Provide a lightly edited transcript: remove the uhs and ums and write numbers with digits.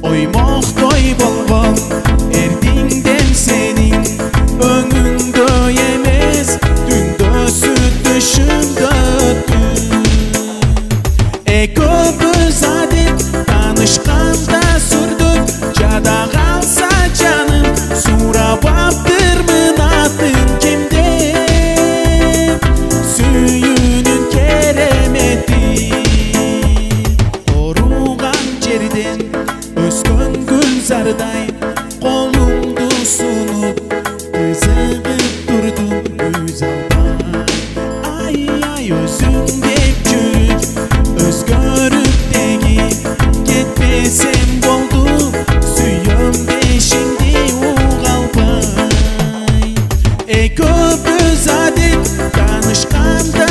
Oymoqtoy bolbon erdingden senin önündö emes dündösü düşümdö köpüz adet tanışkanda sürdüm jada kalsa canım surap aptırmın atın kimde sүйүүнүн керемети оруган жерден өскөн гүлзардай колумду сунуп кызыгып турдум көз албай ай ай өзүң деп жүрүп өзгөрүп теги кетпесем болду сүйөм дешимди уга албай көпүз адет танышканда